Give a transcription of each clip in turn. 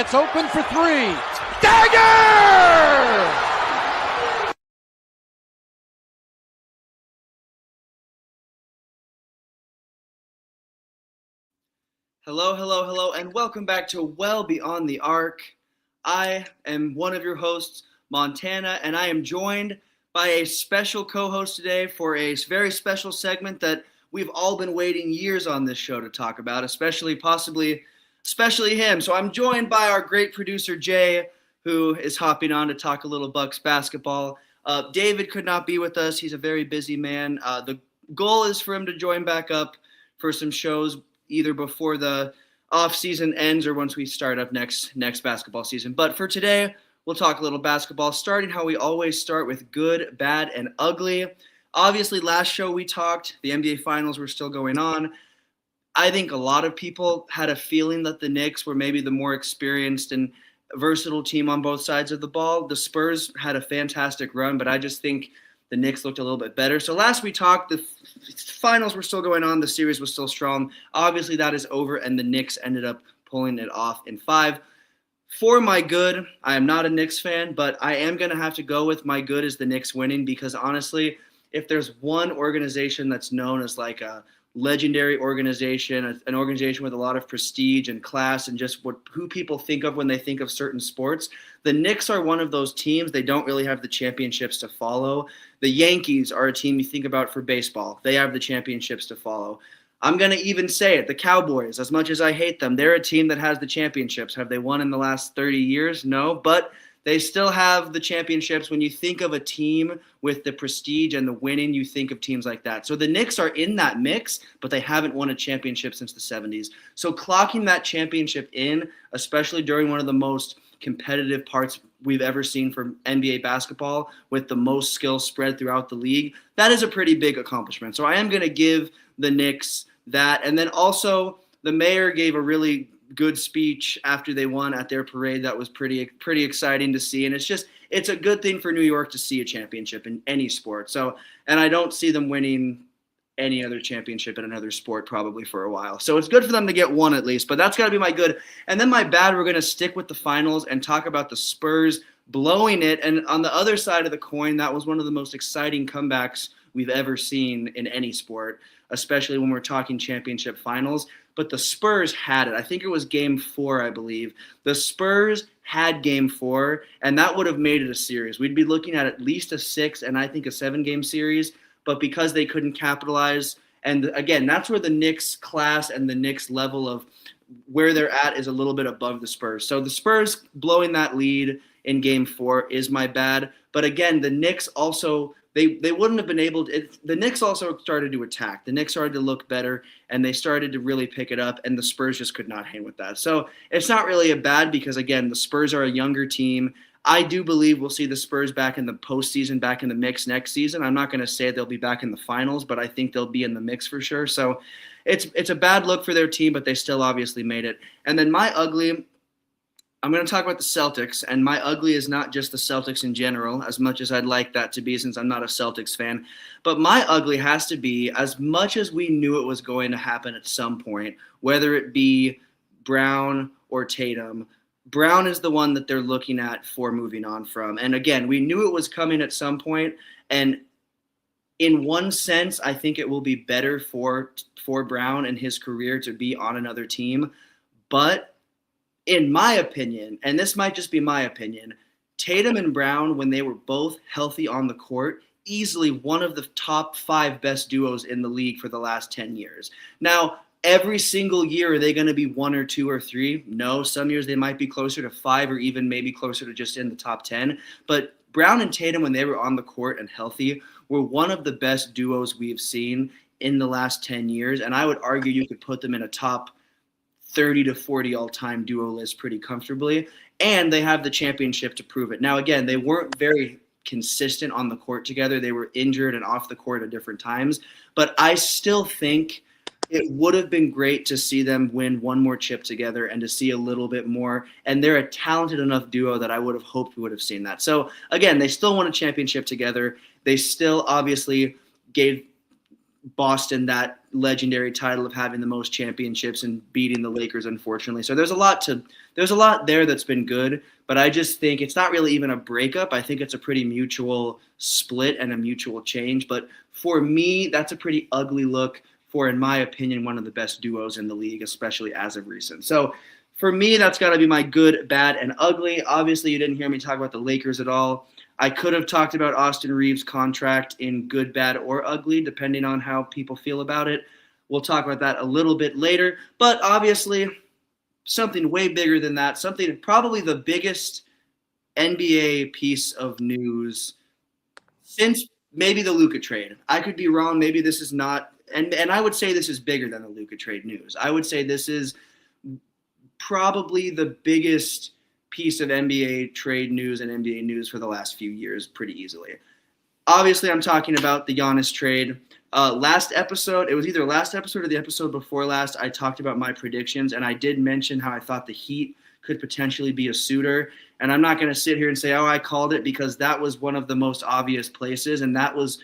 gets open for three. Dagger! Hello, and welcome back to Well Beyond the Arc. I am one of your hosts, Montana, and I am joined by a special co-host today for a very special segment that we've all been waiting years on this show to talk about, especially him. So I'm joined by our great producer, Jay, who is hopping on to talk a little Bucks basketball. David could not be with us. He's a very busy man. The goal is for him to join back up for some shows either before the off season ends or once we start up next basketball season. But for today, we'll talk a little basketball, starting how we always start with good, bad, and ugly. Obviously, last show we talked, the NBA Finals were still going on. I think a lot of people had a feeling that the Knicks were maybe the more experienced and versatile team on both sides of the ball. The Spurs had a fantastic run, but I just think the Knicks looked a little bit better. So last we talked, the finals were still going on. The series was still strong. Obviously, that is over, and the Knicks ended up pulling it off in 5. For my good, I am not a Knicks fan, but I am going to have to go with my good as the Knicks winning because, honestly, if there's one organization that's known as like a legendary organization, an organization with a lot of prestige and class and just who people think of when they think of certain sports, the Knicks are one of those teams. They don't really have the championships to follow. The Yankees are a team you think about for baseball. They have the championships to follow. I'm going to even say it, the Cowboys, as much as I hate them, they're a team that has the championships. Have they won in the last 30 years? No, but they still have the championships. When you think of a team with the prestige and the winning, you think of teams like that. So the Knicks are in that mix, but they haven't won a championship since the 70s. So clocking that championship in, especially during one of the most competitive parts we've ever seen for NBA basketball with the most skill spread throughout the league, that is a pretty big accomplishment. So I am going to give the Knicks that. And then also the mayor gave a really good speech after they won at their parade. That was pretty exciting to see. And it's a good thing for New York to see a championship in any sport. So, and I don't see them winning any other championship in another sport probably for a while. So it's good for them to get one at least, but that's got to be my good. And then my bad, we're going to stick with the finals and talk about the Spurs blowing it. And on the other side of the coin, that was one of the most exciting comebacks we've ever seen in any sport, especially when we're talking championship finals. But the Spurs had it. I think it was game 4, I believe. The Spurs had game 4, and that would have made it a series. We'd be looking at least a 6 and I think a 7-game series. But because they couldn't capitalize, and again, that's where the Knicks class and the Knicks level of where they're at is a little bit above the Spurs. So the Spurs blowing that lead in game 4 is my bad. But again, the Knicks also – They wouldn't have been able to – the Knicks also started to attack. The Knicks started to look better, and they started to really pick it up, and the Spurs just could not hang with that. So it's not really a bad because, again, the Spurs are a younger team. I do believe we'll see the Spurs back in the postseason, back in the mix next season. I'm not going to say they'll be back in the finals, but I think they'll be in the mix for sure. So it's a bad look for their team, but they still obviously made it. And then my ugly – I'm going to talk about the Celtics, and my ugly is not just the Celtics in general, as much as I'd like that to be since I'm not a Celtics fan. But my ugly has to be, as much as we knew it was going to happen at some point, whether it be Brown or Tatum, Brown is the one that they're looking at for moving on from. And again, we knew it was coming at some point, and in one sense, I think it will be better for Brown and his career to be on another team. But in my opinion, and this might just be my opinion, Tatum and Brown, when they were both healthy on the court, easily one of the top 5 best duos in the league for the last 10 years. Now, every single year, are they going to be 1 or 2 or 3? No, some years they might be closer to 5 or even maybe closer to just in the top 10. But Brown and Tatum, when they were on the court and healthy, were one of the best duos we've seen in the last 10 years. And I would argue you could put them in a top 30 to 40 all-time duo list pretty comfortably, and they have the championship to prove it. Now, again, they weren't very consistent on the court together. They were injured and off the court at different times, but I still think it would have been great to see them win one more chip together and to see a little bit more, and they're a talented enough duo that I would have hoped we would have seen that. So, again, they still won a championship together. They still obviously gave Boston that legendary title of having the most championships and beating the Lakers, unfortunately. So there's a lot there that's been good, but I just think it's not really even a breakup. I think it's a pretty mutual split and a mutual change. But for me, that's a pretty ugly look for, in my opinion, one of the best duos in the league, especially as of recent. So for me, that's got to be my good, bad, and ugly. Obviously, you didn't hear me talk about the Lakers at all. I could have talked about Austin Reeves' contract in good, bad, or ugly, depending on how people feel about it. We'll talk about that a little bit later. But obviously, something way bigger than that, something probably the biggest NBA piece of news since maybe the Luka trade. I could be wrong. Maybe this is not, and I would say this is bigger than the Luka trade news. I would say this is probably the biggest piece of NBA trade news and NBA news for the last few years pretty easily. Obviously, I'm talking about the Giannis trade. Last episode, it was either last episode or the episode before last, I talked about my predictions, and I did mention how I thought the Heat could potentially be a suitor. And I'm not going to sit here and say, oh, I called it, because that was one of the most obvious places, and that was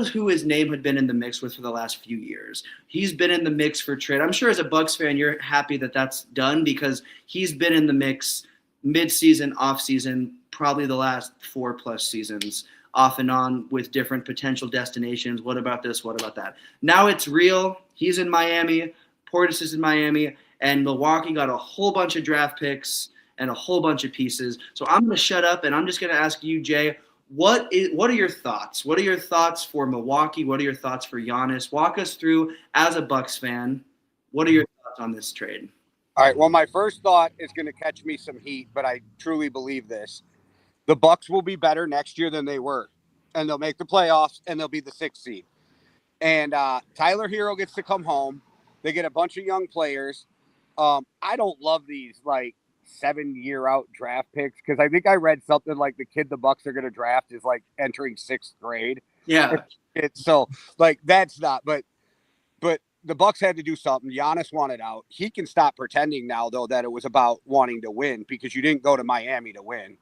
who his name had been in the mix with for the last few years. He's been in the mix for trade. I'm sure as a Bucks fan, you're happy that that's done, because he's been in the mix mid-season, off-season, probably the last 4+ seasons, off and on with different potential destinations. What about this? What about that? Now it's real. He's in Miami. Portis is in Miami. And Milwaukee got a whole bunch of draft picks and a whole bunch of pieces. So I'm going to shut up, and I'm just going to ask you, Jay, what are your thoughts? What are your thoughts for Milwaukee? What are your thoughts for Giannis? Walk us through, as a Bucks fan, what are your thoughts on this trade? All right, well, my first thought is going to catch me some heat, but I truly believe this. The Bucks will be better next year than they were, and they'll make the playoffs, and they'll be the 6th seed. And Tyler Hero gets to come home. They get a bunch of young players. I don't love these, 7-year-out draft picks, because I think I read something like the kid the Bucks are going to draft is, entering 6th grade. Yeah. It's so, that's not – but the Bucks had to do something. Giannis wanted out. He can stop pretending now, though, that it was about wanting to win, because you didn't go to Miami to win.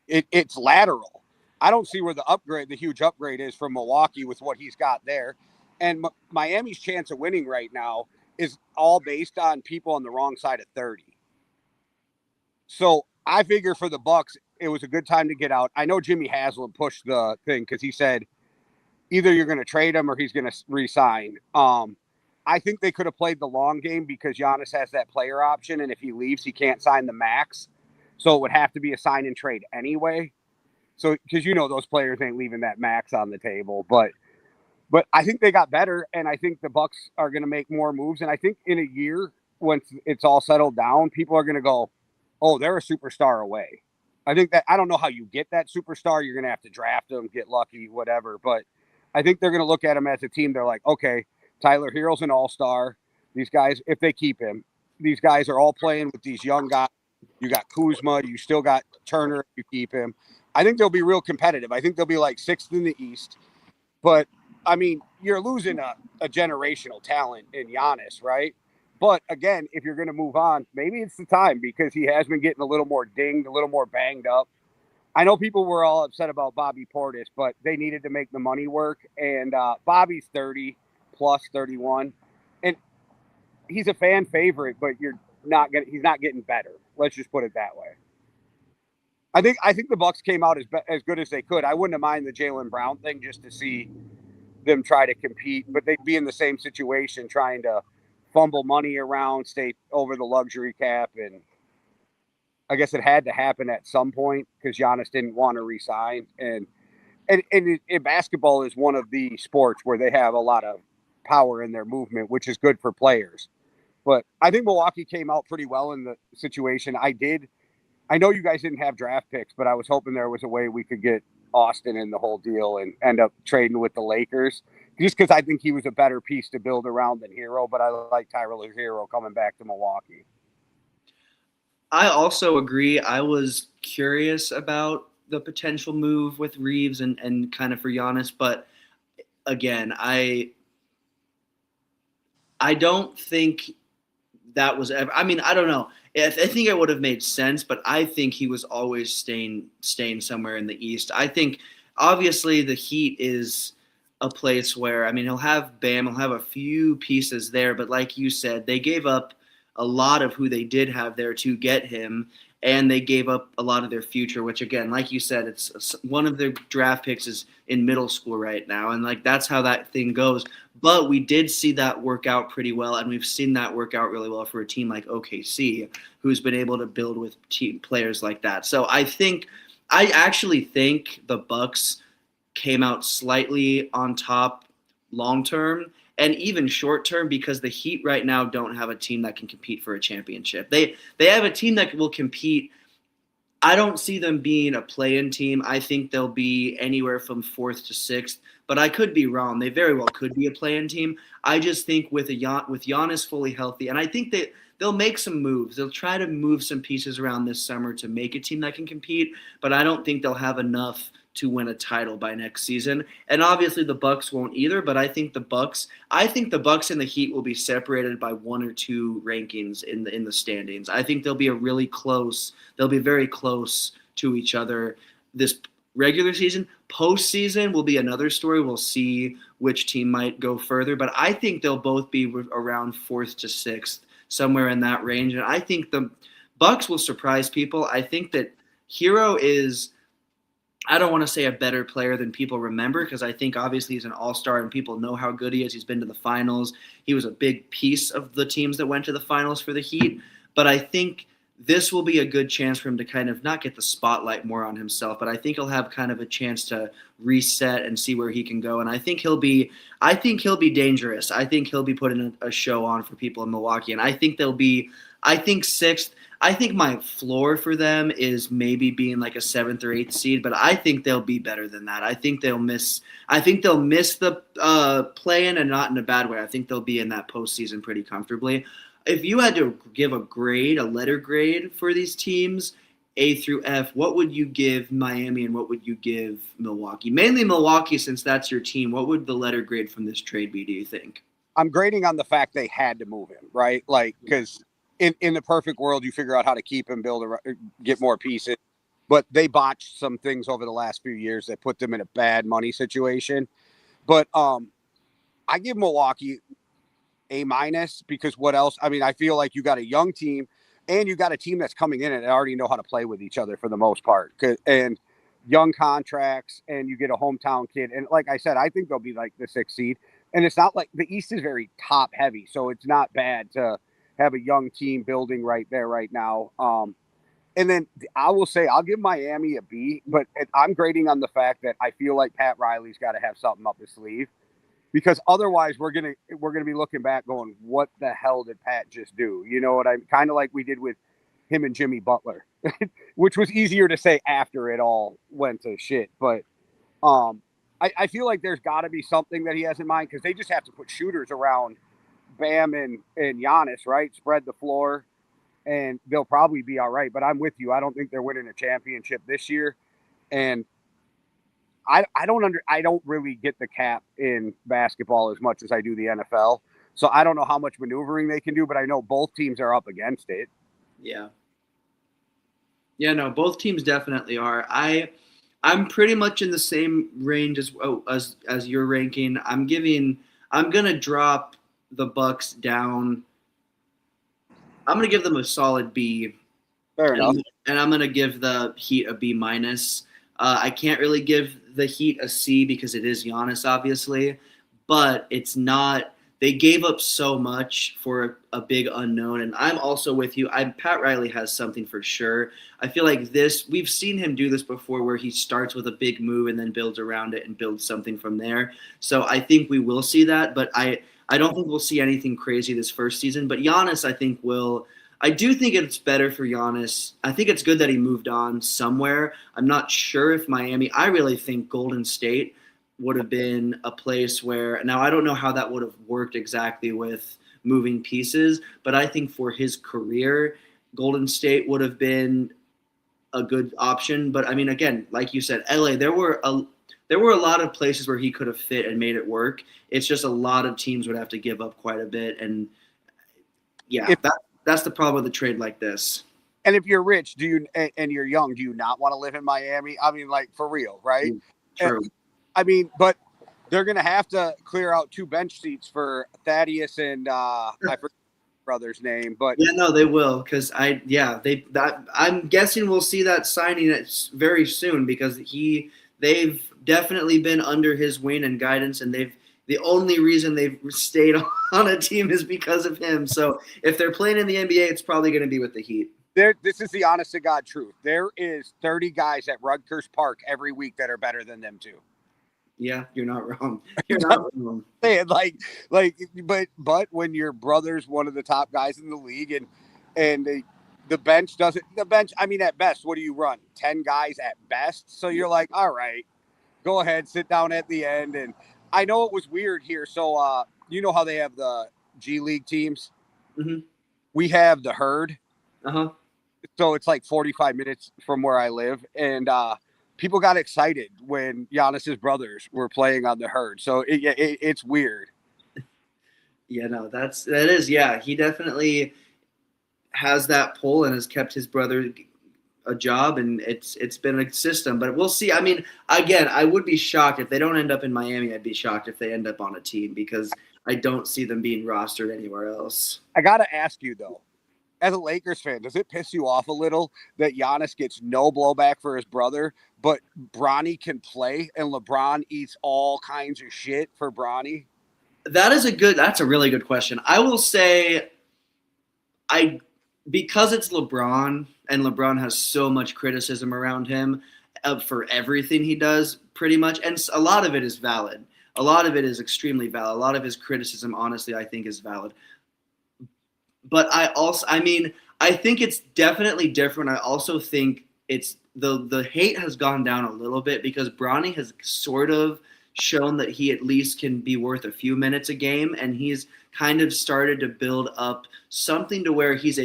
It's lateral. I don't see where the huge upgrade is from Milwaukee with what he's got there. And Miami's chance of winning right now is all based on people on the wrong side of 30. So I figure for the Bucks, it was a good time to get out. I know Jimmy Haslam pushed the thing because he said either you're going to trade him or he's going to resign. I think they could have played the long game, because Giannis has that player option, and if he leaves, he can't sign the max. So it would have to be a sign and trade anyway. So, because those players ain't leaving that max on the table. But I think they got better, and I think the Bucks are going to make more moves. And I think in a year, once it's all settled down, people are going to go, oh, they're a superstar away. I think that, I don't know how you get that superstar. You're going to have to draft them, get lucky, whatever. But I think they're going to look at him as a team. They're like, okay, Tyler Hero's an all-star. These guys, if they keep him, these guys are all playing with these young guys. You got Kuzma. You still got Turner if you keep him. I think they'll be real competitive. I think they'll be 6th in the East. But, I mean, you're losing a generational talent in Giannis, right? But, again, if you're going to move on, maybe it's the time, because he has been getting a little more dinged, a little more banged up. I know people were all upset about Bobby Portis, but they needed to make the money work. And Bobby's 30 plus 31. And he's a fan favorite, but he's not getting better. Let's just put it that way. I think the Bucks came out as good as they could. I wouldn't have minded the Jaylen Brown thing just to see them try to compete, but they'd be in the same situation trying to fumble money around, stay over the luxury cap, and I guess it had to happen at some point because Giannis didn't want to resign. And basketball is one of the sports where they have a lot of power in their movement, which is good for players. But I think Milwaukee came out pretty well in the situation. I know you guys didn't have draft picks, but I was hoping there was a way we could get Austin in the whole deal and end up trading with the Lakers, just because I think he was a better piece to build around than Hero, but I like Tyler Hero coming back to Milwaukee. I also agree. I was curious about the potential move with Reeves and kind of for Giannis, but again, I don't think that was ever – I mean, I don't know. I think it would have made sense, but I think he was always staying somewhere in the East. I think obviously the Heat is a place where, I mean, he'll have Bam, he'll have a few pieces there, but like you said, they gave up a lot of who they did have there to get him, and they gave up a lot of their future, which again, like you said, it's one of their draft picks is in middle school right now, and like that's how that thing goes. But we did see that work out pretty well, and we've seen that work out really well for a team like OKC, who's been able to build with team players like that. So I actually think the Bucks came out slightly on top long term and even short term because the Heat right now don't have a team that can compete for a championship. They have a team that will compete. I don't see them being a play-in team. I think they'll be anywhere from 4th to 6th, but I could be wrong. They very well could be a play-in team. I just think with Giannis fully healthy, and I think that they'll make some moves. They'll try to move some pieces around this summer to make a team that can compete, but I don't think they'll have enough to win a title by next season. And obviously the Bucks won't either, but I think the Bucks and the Heat will be separated by 1 or 2 rankings in the standings. I think they'll be very close to each other this regular season. Postseason will be another story. We'll see which team might go further, but I think they'll both be around 4th to 6th, somewhere in that range. And I think the Bucks will surprise people. I think that Hero is, I don't want to say a better player than people remember because I think obviously he's an all-star and people know how good he is. He's been to the finals. He was a big piece of the teams that went to the finals for the Heat. But I think this will be a good chance for him to kind of not get the spotlight more on himself, but I think he'll have kind of a chance to reset and see where he can go. And I think he'll be dangerous. I think he'll be putting a show on for people in Milwaukee. And I think I think 6th. I think my floor for them is maybe being like a 7th or 8th seed, but I think they'll be better than that. I think they'll miss the play-in, and not in a bad way. I think they'll be in that postseason pretty comfortably. If you had to give a letter grade for these teams, A through F, what would you give Miami and what would you give Milwaukee? Mainly Milwaukee, since that's your team. What would the letter grade from this trade be, do you think? I'm grading on the fact they had to move him, right? Like, because in the perfect world, you figure out how to keep him, get more pieces. But they botched some things over the last few years that put them in a bad money situation. But I give Milwaukee A- because what else? I mean, I feel like you got a young team and you got a team that's coming in and already know how to play with each other for the most part. And young contracts, and you get a hometown kid. And like I said, I think they'll be like the 6th seed. And it's not like the East is very top heavy, so it's not bad to have a young team building right there right now. And then I will say I'll give Miami a B, but I'm grading on the fact that I feel like Pat Riley's got to have something up his sleeve, because otherwise we're gonna be looking back going, what the hell did Pat just do? You know what I mean? Kind of like we did with him and Jimmy Butler, which was easier to say after it all went to shit. But I feel like there's got to be something that he has in mind, because they just have to put shooters around Bam and Giannis, right? Spread the floor, and they'll probably be all right. But I'm with you. I don't think they're winning a championship this year, and I don't really get the cap in basketball as much as I do the NFL. So I don't know how much maneuvering they can do, but I know both teams are up against it. Yeah. Yeah, no, both teams definitely are. I'm pretty much in the same range as your ranking. I'm gonna drop the Bucks down. I'm gonna give them a solid B. Fair enough. And I'm gonna give the Heat a B minus. I can't really give the Heat a C because it is Giannis, obviously, but it's not. They gave up so much for a big unknown, and I'm also with you. Pat Riley has something for sure. I feel like we've seen him do this before, where he starts with a big move and then builds around it and builds something from there. So I think we will see that, but I don't think we'll see anything crazy this first season. But Giannis, I think will. I do think it's better for Giannis. I think it's good that he moved on somewhere. I'm not sure if Miami. I really think Golden State would have been a place where, now I don't know how that would have worked exactly with moving pieces, but I think for his career, Golden State would have been a good option. But I mean, again, like you said, LA, there were a lot of places where he could have fit and made it work. It's just a lot of teams would have to give up quite a bit. And yeah, that's the problem with a trade like this. And if you're rich, and you're young, do you not want to live in Miami? I mean, like, for real, right? True. I mean, but They're going to have to clear out 2 bench seats for Thaddeus and I forget his brother's name, but Yeah, no, they will because I'm guessing we'll see that signing very soon because they've definitely been under his wing and guidance, and the only reason they've stayed on a team is because of him. So if they're playing in the NBA, it's probably going to be with the Heat. this is the honest to God truth. There is 30 guys at Rutgers Park every week that are better than them too. Yeah, you're not wrong. You're not wrong. But when your brother's one of the top guys in the league and the bench doesn't the bench, I mean, at best, what do you run? 10 guys at best. So you're like, all right, go ahead, sit down at the end. And I know it was weird here. So you know how they have the G League teams? Mm-hmm. We have the Herd. Uh-huh. So it's like 45 minutes from where I live. And people got excited when Giannis's brothers were playing on the Herd. So it's weird. Yeah, no, that is, yeah. He definitely has that pull and has kept his brother a job, and it's been a system. But we'll see. I mean, again, I would be shocked if they don't end up in Miami. I'd be shocked if they end up on a team because I don't see them being rostered anywhere else. I got to ask you, though, as a Lakers fan, does it piss you off a little that Giannis gets no blowback for his brother, but Bronny can play and LeBron eats all kinds of shit for Bronny? That's a really good question. I will say because it's LeBron and LeBron has so much criticism around him for everything he does pretty much, and a lot of it is valid. A lot of it is extremely valid. A lot of his criticism, honestly, I think is valid. But I think it's definitely different. I also think it's the hate has gone down a little bit because Bronny has sort of shown that he at least can be worth a few minutes a game, and he's kind of started to build up something to where he's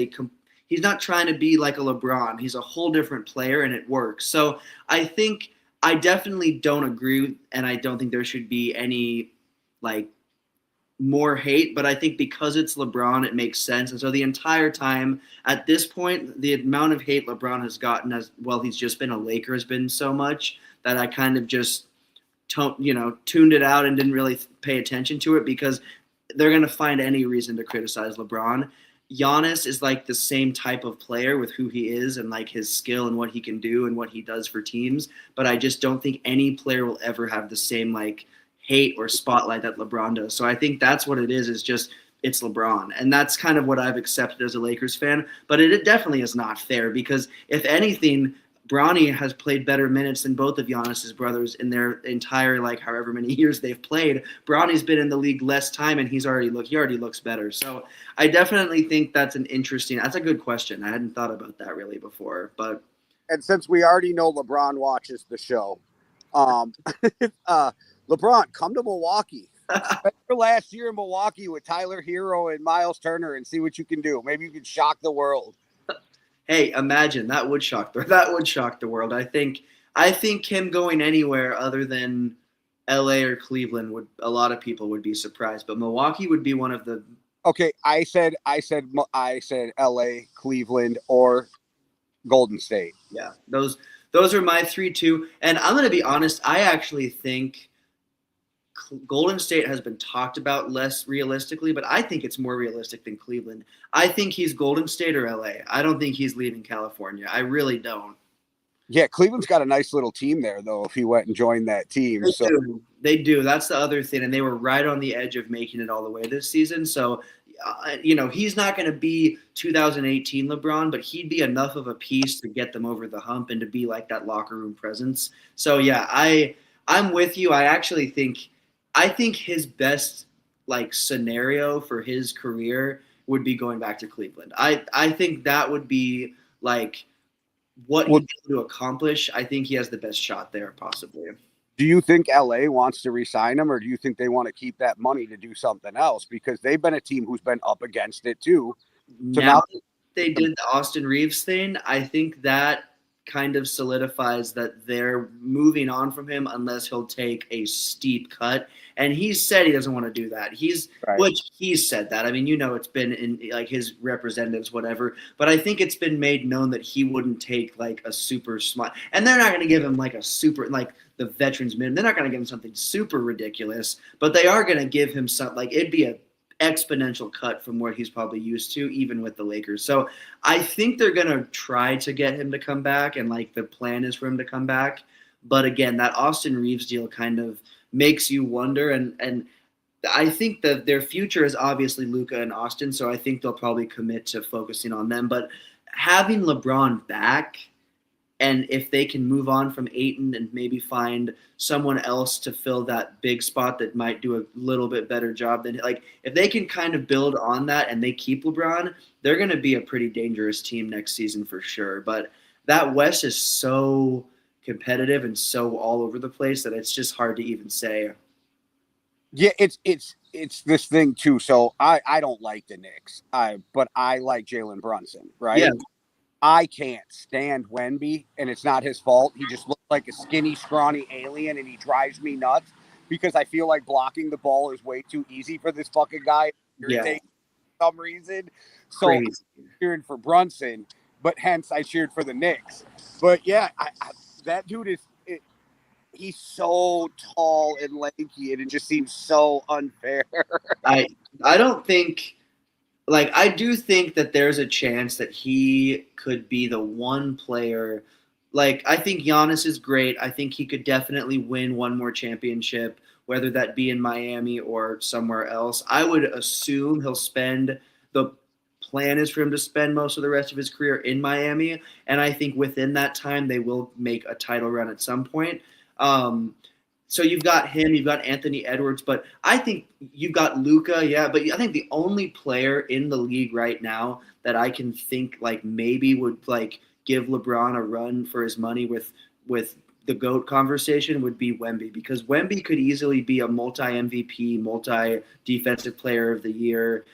not trying to be like a LeBron. He's a whole different player, and it works. So I think I definitely don't agree, and I don't think there should be any like more hate, but I think because it's LeBron, it makes sense. And so the entire time at this point, the amount of hate LeBron has gotten as well, he's just been a Laker, has been so much that I kind of just tuned it out and didn't really pay attention to it because they're going to find any reason to criticize LeBron. Giannis is like the same type of player with who he is and like his skill and what he can do and what he does for teams. But I just don't think any player will ever have the same like hate or spotlight that LeBron does. So I think that's what it is just it's LeBron. And that's kind of what I've accepted as a Lakers fan. But it definitely is not fair because if anything, Bronny has played better minutes than both of Giannis's brothers in their entire like however many years they've played. Bronny's been in the league less time and he already looks better. So I definitely think that's a good question. I hadn't thought about that really before. But and since we already know LeBron watches the show, LeBron, come to Milwaukee. For last year in Milwaukee with Tyler Hero and Miles Turner and see what you can do. Maybe you can shock the world. Hey, imagine that would shock the world. I think him going anywhere other than LA or Cleveland a lot of people would be surprised, but Milwaukee would be one of the. Okay, I said LA, Cleveland, or Golden State. Yeah, those are my 3 too. And I'm going to be honest, I actually think Golden State has been talked about less realistically, but I think it's more realistic than Cleveland. I think he's Golden State or LA. I don't think he's leaving California. I really don't. Yeah, Cleveland's got a nice little team there, though, if he went and joined that team. They do. That's the other thing. And they were right on the edge of making it all the way this season. So, he's not going to be 2018 LeBron, but he'd be enough of a piece to get them over the hump and to be like that locker room presence. So, yeah, I'm with you. I actually think his best like scenario for his career would be going back to Cleveland. I think that would be like what he's able to accomplish. I think he has the best shot there, possibly. Do you think LA wants to re-sign him, or do you think they want to keep that money to do something else? Because they've been a team who's been up against it too. So now they did the Austin Reeves thing, I think that kind of solidifies that they're moving on from him unless he'll take a steep cut. And he's said he doesn't want to do that. Right. Which he's said that. I mean, it's been in like his representatives, whatever. But I think it's been made known that he wouldn't take like a super smart, and they're not going to give him like a super like the veterans minimum. They're not going to give him something super ridiculous, but they are going to give him something like it'd be a exponential cut from what he's probably used to, even with the Lakers. So I think they're going to try to get him to come back, and like the plan is for him to come back. But again, that Austin Reeves deal kind of makes you wonder, and I think that their future is obviously Luka and Austin, so I think they'll probably commit to focusing on them. But having LeBron back, and if they can move on from Ayton and maybe find someone else to fill that big spot that might do a little bit better job than like if they can kind of build on that and they keep LeBron, they're going to be a pretty dangerous team next season for sure. But that West is so competitive and so all over the place that it's just hard to even say. Yeah, it's this thing too. So I don't like the Knicks, but I like Jalen Brunson, right? Yeah. I can't stand Wemby, and it's not his fault. He just looks like a skinny, scrawny alien, and he drives me nuts because I feel like blocking the ball is way too easy for this fucking guy. Yeah. For some reason. So Crazy. I'm cheering for Brunson, but hence I cheered for the Knicks. But yeah, that dude he's so tall and lanky, and it just seems so unfair. I don't think like I do think that there's a chance that he could be the one player. Like I think Giannis is great. I think he could definitely win one more championship, whether that be in Miami or somewhere else. I would assume the plan is for him to spend most of the rest of his career in Miami, and I think within that time they will make a title run at some point. So you've got him, you've got Anthony Edwards, but I think you've got Luka, yeah. But I think the only player in the league right now that I can think like maybe would like give LeBron a run for his money with the GOAT conversation would be Wemby, because Wemby could easily be a multi MVP, multi defensive player of the year.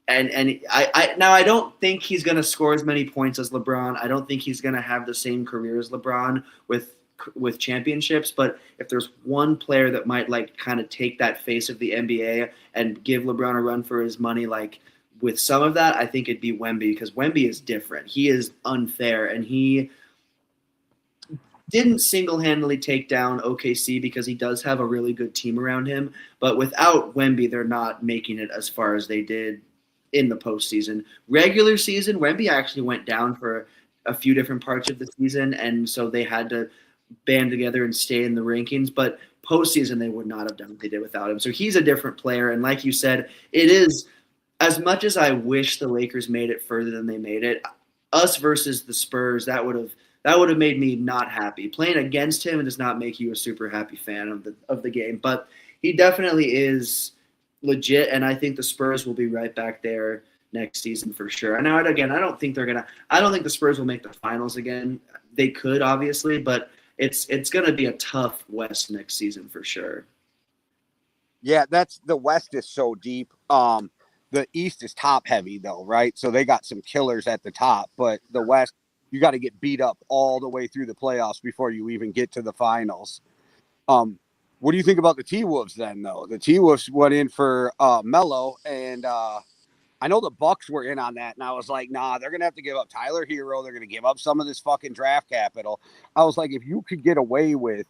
And I don't think he's going to score as many points as LeBron. I don't think he's going to have the same career as LeBron with championships, but if there's one player that might like kind of take that face of the NBA and give LeBron a run for his money, like with some of that, I think it'd be Wemby, because Wemby is different. He is unfair, and he didn't single-handedly take down OKC because he does have a really good team around him, but without Wemby, they're not making it as far as they did in the postseason. Regular season, Wemby actually went down for a few different parts of the season, and so they had to band together and stay in the rankings, but postseason they would not have done what they did without him. So he's a different player, and like you said, it is as much as I wish the Lakers made it further than they made it. Us versus the Spurs, that would have made me not happy. Playing against him does not make you a super happy fan of the game, but he definitely is legit, and I think the Spurs will be right back there next season for sure. And now again, I don't think the Spurs will make the finals again. They could obviously, but it's going to be a tough West next season for sure. Yeah, the West is so deep. The East is top heavy though, right? So they got some killers at the top, but the West, you got to get beat up all the way through the playoffs before you even get to the finals. What do you think about the T-Wolves then, though? The T-Wolves went in for Melo, and I know the Bucks were in on that, and I was like, nah, they're going to have to give up Tyler Hero. They're going to give up some of this fucking draft capital. I was like, if you could get away with,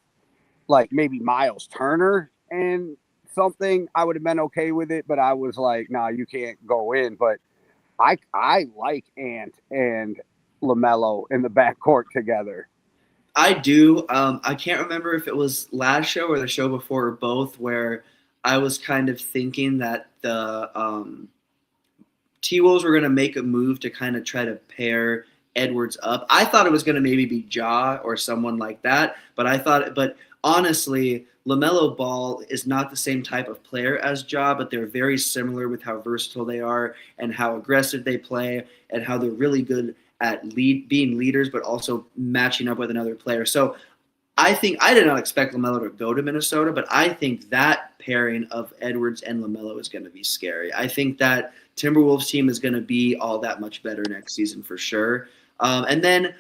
like, maybe Miles Turner and something, I would have been okay with it, but I was like, nah, you can't go in. But I like Ant and LeMelo in the backcourt together. I do. I can't remember if it was last show or the show before or both, where I was kind of thinking that the T-Wolves were going to make a move to kind of try to pair Edwards up. I thought it was going to maybe be Ja or someone like that, but honestly, LaMelo Ball is not the same type of player as Ja, but they're very similar with how versatile they are and how aggressive they play and how they're really good at being leaders, but also matching up with another player. So I did not expect LaMelo to go to Minnesota, but I think that pairing of Edwards and LaMelo is going to be scary. I think that Timberwolves team is going to be all that much better next season for sure. And then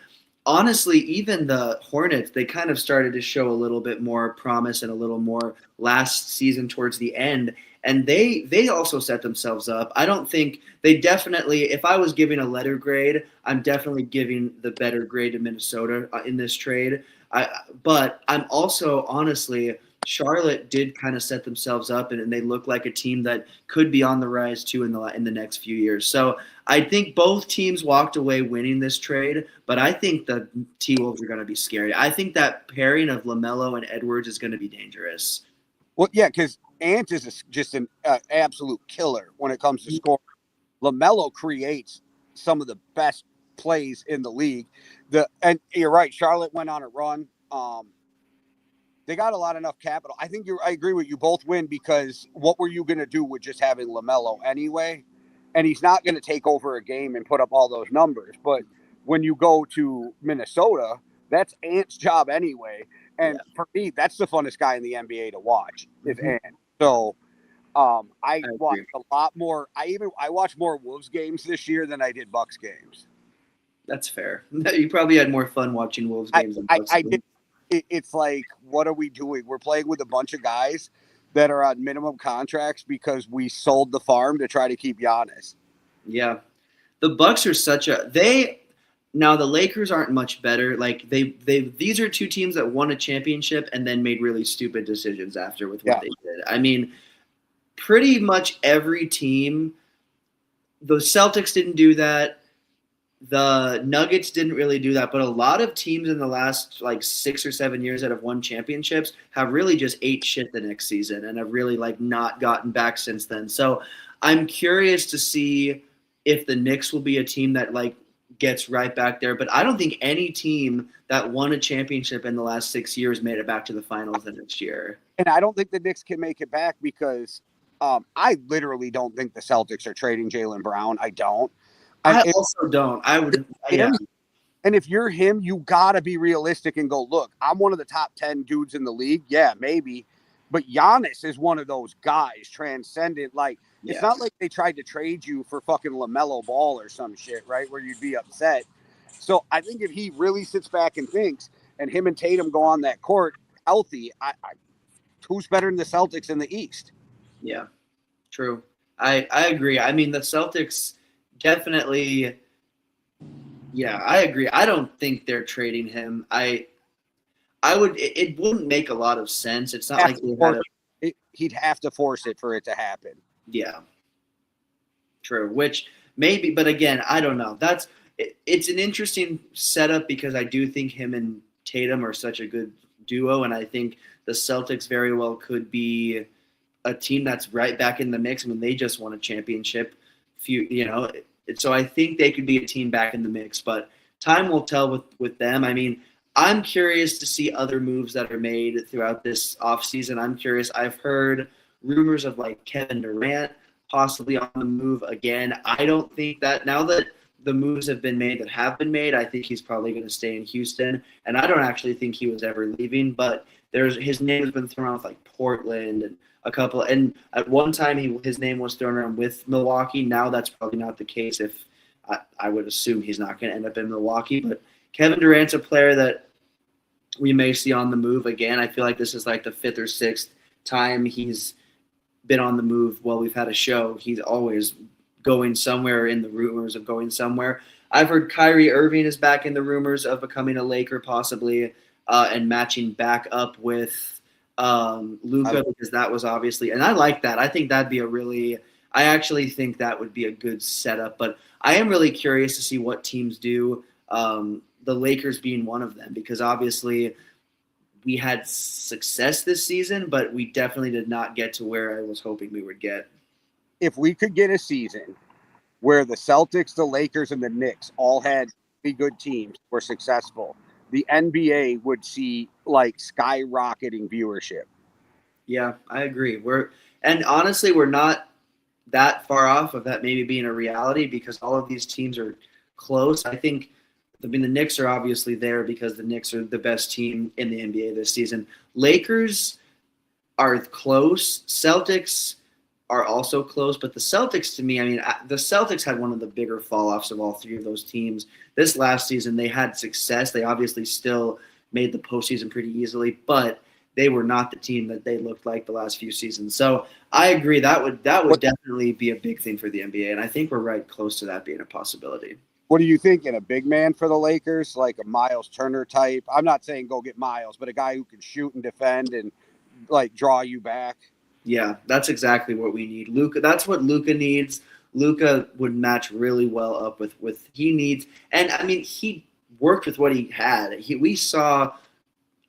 honestly, even the Hornets, they kind of started to show a little bit more promise and a little more last season towards the end. And they also set themselves up. I don't think they definitely, if I was giving a letter grade, I'm definitely giving the better grade to Minnesota in this trade. But I'm also honestly, Charlotte did kind of set themselves up, and they look like a team that could be on the rise too in the next few years. So I think both teams walked away winning this trade, but I think the T Wolves are going to be scary. I think that pairing of LaMelo and Edwards is going to be dangerous. Well, yeah, because Ant is just an absolute killer when it comes to scoring. LaMelo creates some of the best plays in the league. And you're right. Charlotte went on a run. They got a lot enough capital. I agree with you. Both win because what were you going to do with just having LaMelo anyway? And he's not going to take over a game and put up all those numbers. But when you go to Minnesota, that's Ant's job anyway. And Yeah. for me, that's the funnest guy in the NBA to watch is Mm-hmm. Ant. So I I watched agree. a lot more. I watched more Wolves games this year than I did Bucks games. That's fair. You probably had more fun watching Wolves games than Bucks I did. games. It's like, what are we doing? We're playing with a bunch of guys that are on minimum contracts because we sold the farm to try to keep Giannis. Yeah. The Bucks are such a they now the Lakers aren't much better. Like they these are two teams that won a championship and then made really stupid decisions after with what Yeah, they did. I mean, pretty much every team, the Celtics didn't do that. The Nuggets didn't really do that, but a lot of teams in the last like 6 or 7 years that have won championships have really just ate shit the next season and have really like not gotten back since then. So I'm curious to see if the Knicks will be a team that like gets right back there. But I don't think any team that won a championship in the last 6 years made it back to the finals the next year. and I don't think the Knicks can make it back because I literally don't think the Celtics are trading Jaylen Brown. I don't. And I also don't. I would, yeah, him, and if you're him, you gotta be realistic and go, look, I'm one of the top 10 dudes in the league. Yeah, maybe. But Giannis is one of those guys, transcendent. Like, it's yeah, not like they tried to trade you for fucking LaMelo Ball or some shit, right? Where you'd be upset. So I think if he really sits back and thinks, and him and Tatum go on that court healthy, who's better than the Celtics in the East? yeah. True. I agree. I mean, the Celtics definitely. Yeah, I agree. I don't think they're trading him. I would. It wouldn't make a lot of sense. It's not Have like to they had force a. he'd have to force it for it to happen. Yeah, true. Which maybe, but again, I don't know. It's an interesting setup because I do think him and Tatum are such a good duo, and I think the Celtics very well could be a team that's right back in the mix. I mean, they just won a championship. So I think they could be a team back in the mix. But time will tell with them. I mean, I'm curious to see other moves that are made throughout this offseason. I'm curious. I've heard rumors of like Kevin Durant possibly on the move again. I don't think that now that the moves have been made that have been made, I think he's probably going to stay in Houston. And I don't actually think he was ever leaving, but there's his name has been thrown out with like Portland and a couple. And at one time, his name was thrown around with Milwaukee. Now that's probably not the case. If I would assume he's not going to end up in Milwaukee. But Kevin Durant's a player that we may see on the move again. I feel like this is like the fifth or sixth time he's been on the move while we've had a show. He's always going somewhere in the rumors of going somewhere. I've heard Kyrie Irving is back in the rumors of becoming a Laker possibly and matching back up with Luka because that was obviously, and I like that. I think that'd be I actually think that would be a good setup. But I am really curious to see what teams do. The Lakers being one of them because obviously we had success this season, but we definitely did not get to where I was hoping we would get. If we could get a season where the Celtics, the Lakers, and the Knicks all had pretty good teams, were successful, the NBA would see like skyrocketing viewership. Yeah, I agree. And honestly, we're not that far off of that maybe being a reality because all of these teams are close. I mean, the Knicks are obviously there because the Knicks are the best team in the NBA this season. Lakers are close. Celtics are also close. But the Celtics, to me, I mean, the Celtics had one of the bigger fall offs of all three of those teams. This last season, they had success. They obviously still made the postseason pretty easily, but they were not the team that they looked like the last few seasons. So I agree that would definitely be a big thing for the NBA, and I think we're right close to that being a possibility. What are you thinking? A big man for the Lakers, like a Miles Turner type? I'm not saying go get Miles, but a guy who can shoot and defend and like draw you back. Yeah, that's exactly what we need. Luka, that's what Luka needs. Luka would match really well up with he needs, and I mean he worked with what he had. We saw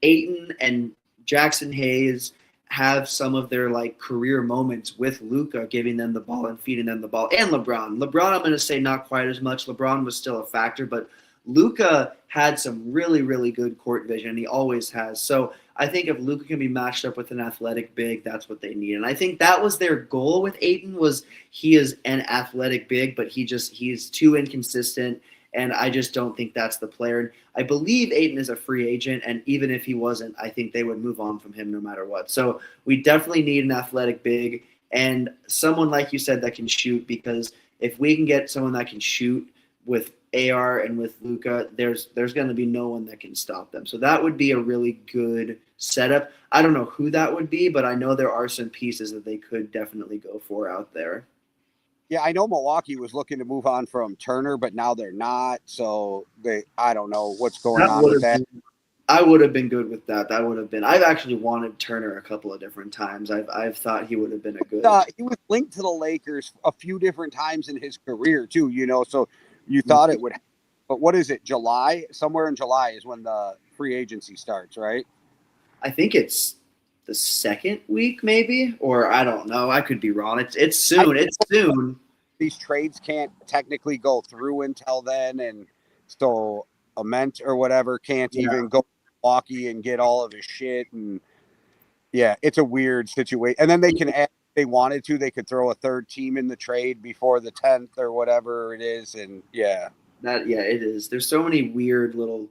Ayton and Jackson Hayes have some of their like career moments with Luka, giving them the ball and feeding them the ball, and LeBron. LeBron, I'm going to say not quite as much. LeBron was still a factor, but Luka had some really, really good court vision. He always has. So I think if Luka can be matched up with an athletic big, that's what they need. And I think that was their goal with Ayton was he is an athletic big, but he's too inconsistent. And I just don't think that's the player. And I believe Ayton is a free agent, and even if he wasn't, I think they would move on from him no matter what. So we definitely need an athletic big and someone, like you said, that can shoot, because if we can get someone that can shoot with AR and with Luka, there's going to be no one that can stop them. So that would be a really good setup. I don't know who that would be, but I know there are some pieces that they could definitely go for out there. Yeah, I know Milwaukee was looking to move on from Turner, but now they're not. So I don't know what's going on with that. I would have been good with that. That would have been. I've actually wanted Turner a couple of different times. I've thought he would have been a good. He was linked to the Lakers a few different times in his career too. So you thought it would. But what is it? July? Somewhere in July is when the free agency starts, right? I think it's the second week, maybe, or I don't know. I could be wrong. It's soon. It's soon. These trades can't technically go through until then, and so Ament or whatever can't even go to Milwaukee and get all of his shit. And yeah, it's a weird situation. And then they can add, if they wanted to, they could throw a third team in the trade before the 10th or whatever it is. And it is. There's so many weird little.